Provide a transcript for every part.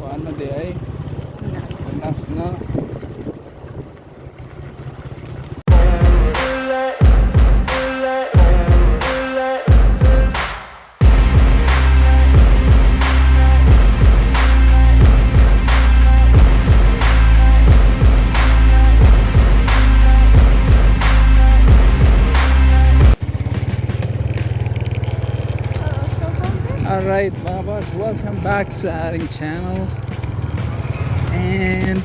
ano di ay nas na. Alright mga boss, welcome back sa ating channel. And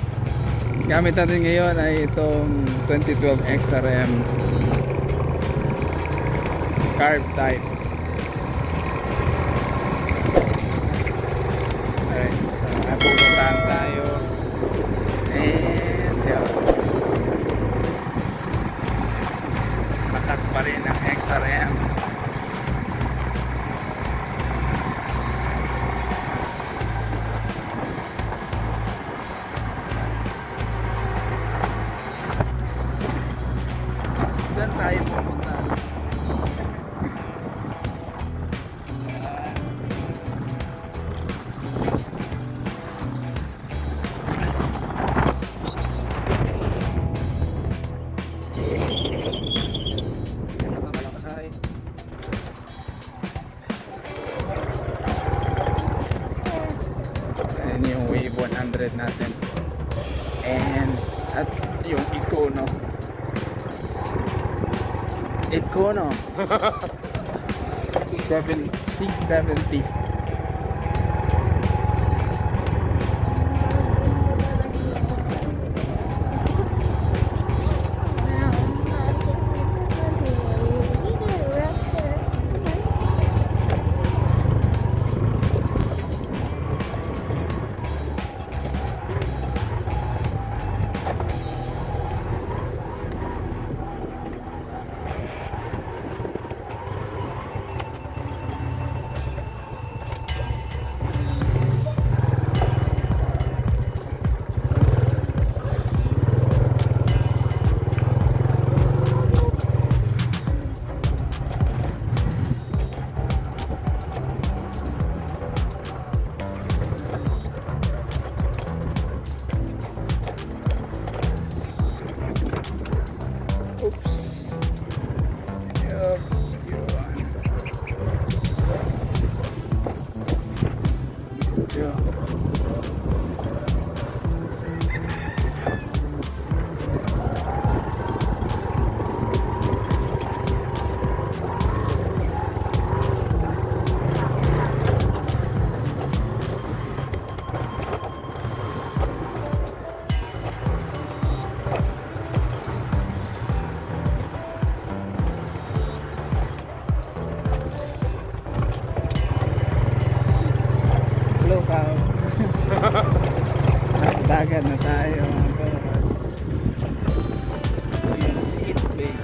gamit natin ngayon ay itong 2012 XRM Carb type. Alright, so pupuntahan tayo. And yun, lakas pa rin ang XRM. Saan tayo pupunta? Ayan yung wave 100 natin. And at yung ECONO C70. Dagat na tayo. Ito yung Seat Bay.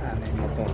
Ano yung motor?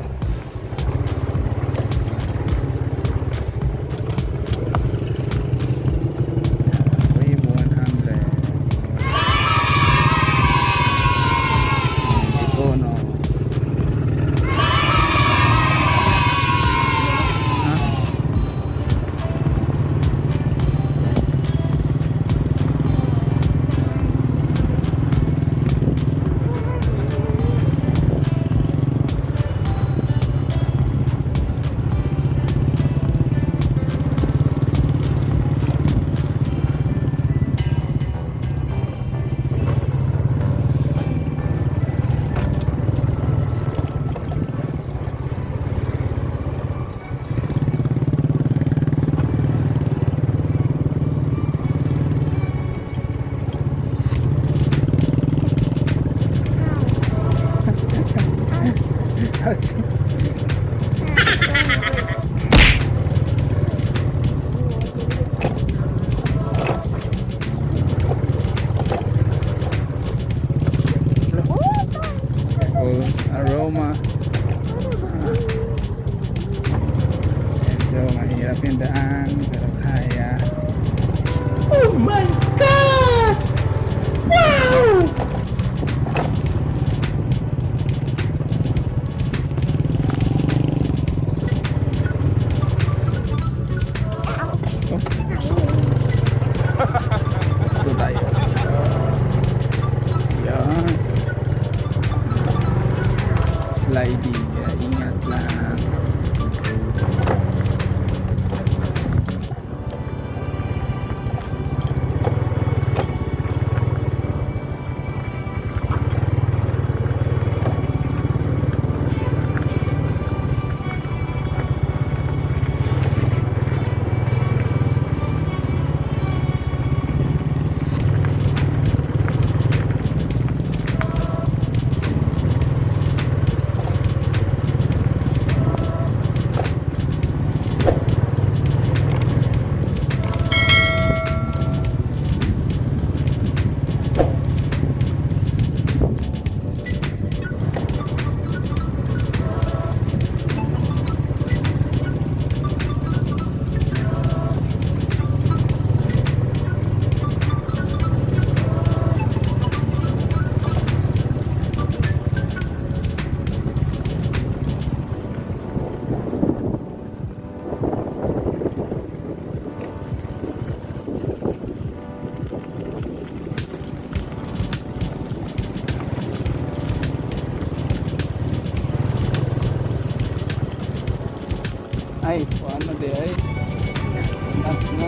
Aroma. Medyo mahirap yung daan pero kaya. Oh my God! sliding, kaya ingat lang. Ay, paano di ay? Nas na.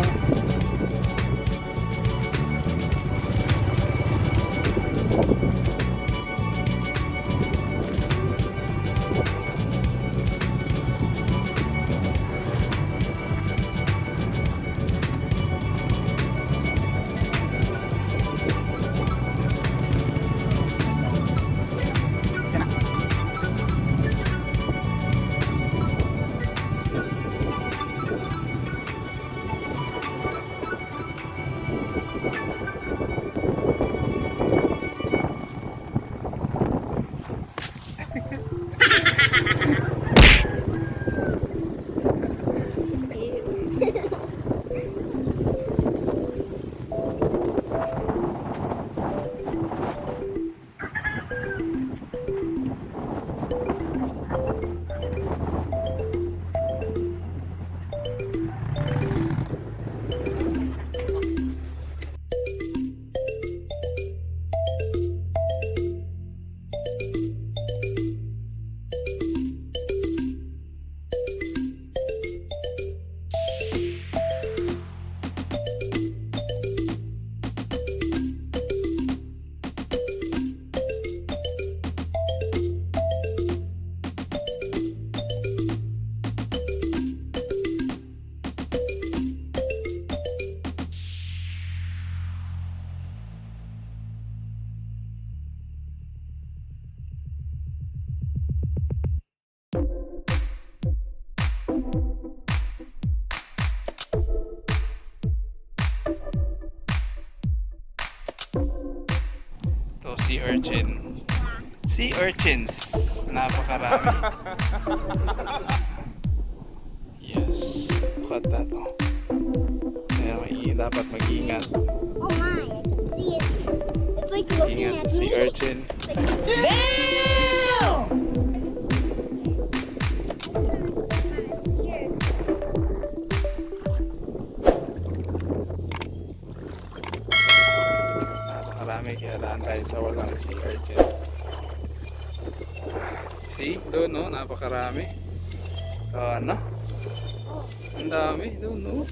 To sea urchin. Sea urchins. Napakarami. Yes. Look at that. Oh. Kaya dapat mag-ingat. Oh my, I can see it. It's like looking Ingat at sa sea me. urchin. Damn! Napakarami kaya daan tayo sa walang sea urchin. See? Doon no? Napakarami. Ano? Ang dami doon no?